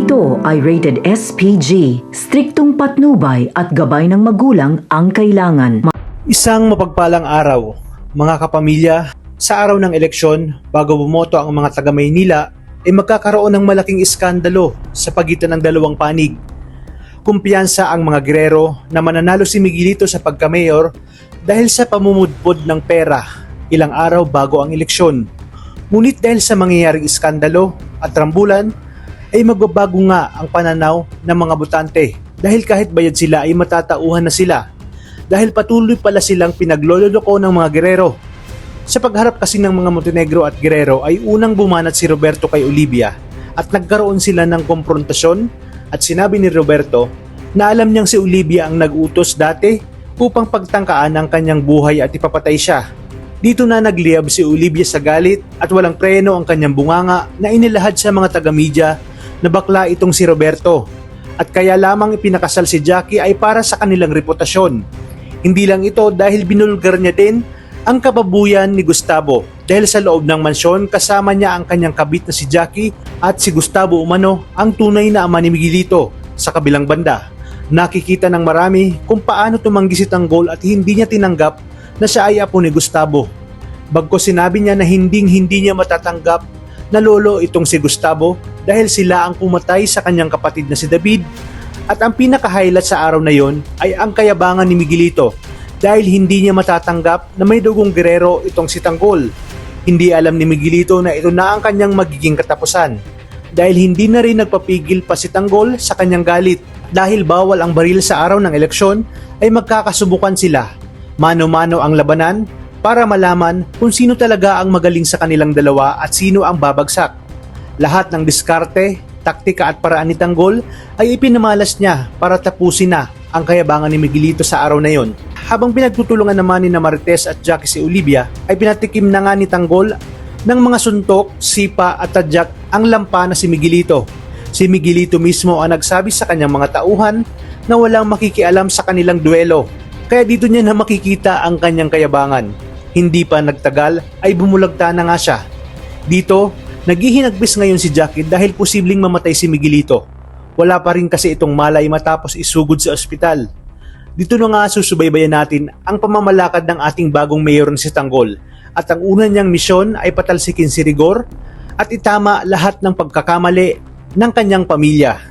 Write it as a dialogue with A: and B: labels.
A: Ito ay rated SPG, striktong patnubay at gabay ng magulang ang kailangan.
B: Isang mapagpalang araw, mga kapamilya. Sa araw ng eleksyon, bago bumoto ang mga taga Maynila, ay magkakaroon ng malaking iskandalo sa pagitan ng dalawang panig. Kumpiyansa ang mga Guerrero na mananalo si Miguelito sa pagka-mayor dahil sa pamumudpod ng pera ilang araw bago ang eleksyon. Ngunit dahil sa mangyayaring iskandalo at rambulan, ay magbabago nga ang pananaw ng mga botante dahil kahit bayad sila ay matatauhan na sila dahil patuloy pala silang pinaglololoko ng mga Guerrero. Sa pagharap kasi ng mga Montenegro at Guerrero ay unang bumanat si Roberto kay Olivia at nagkaroon sila ng komprontasyon at sinabi ni Roberto na alam niyang si Olivia ang nag-utos dati upang pagtangkaan ang kanyang buhay at ipapatay siya. Dito na nagliyab si Olivia sa galit at walang preno ang kanyang bunganga na inilahad sa mga taga-media na bakla itong si Roberto at kaya lamang ipinakasal si Jackie ay para sa kanilang reputasyon. Hindi lang ito dahil binulgar niya din ang kababuyan ni Gustavo dahil sa loob ng mansyon kasama niya ang kanyang kabit na si Jackie at si Gustavo umano ang tunay na ama ni Miguelito. Sa kabilang banda, nakikita ng marami kung paano tumanggi si Tanggol at hindi niya tinanggap na siya ay apo ni Gustavo. Bagko sinabi niya na hindi niya matatanggap na lolo itong si Gustavo dahil sila ang pumatay sa kanyang kapatid na si David at ang pinaka-highlight sa araw na yon ay ang kayabangan ni Miguelito dahil hindi niya matatanggap na may dugong Guerrero itong si Tanggol. Hindi alam ni Miguelito na ito na ang kanyang magiging katapusan dahil hindi na rin nagpapigil pa si Tanggol sa kanyang galit dahil bawal ang baril sa araw ng eleksyon ay magkakasubukan sila. Mano-mano ang labanan para malaman kung sino talaga ang magaling sa kanilang dalawa at sino ang babagsak. Lahat ng diskarte, taktika at paraan ni Tanggol ay ipinamalas niya para tapusin na ang kayabangan ni Miguelito sa araw na yon. Habang pinagtutulungan naman ni Marites at Jackie si Olivia, ay pinatikim na nga ni Tanggol ng mga suntok, sipa at tadyak ang lampa na si Miguelito. Si Miguelito mismo ang nagsabi sa kanyang mga tauhan na walang makikialam sa kanilang duelo. Kaya dito niya na makikita ang kanyang kayabangan. Hindi pa nagtagal ay bumulagta na nga siya. Dito, naghihinagbis ngayon si Jackie dahil posibleng mamatay si Miguelito. Wala pa rin kasi itong malay matapos isugod sa ospital. Dito na nga susubaybayan natin ang pamamalakad ng ating bagong mayor na si Tanggol at ang una niyang misyon ay patalsikin si Rigor at itama lahat ng pagkakamali ng kanyang pamilya.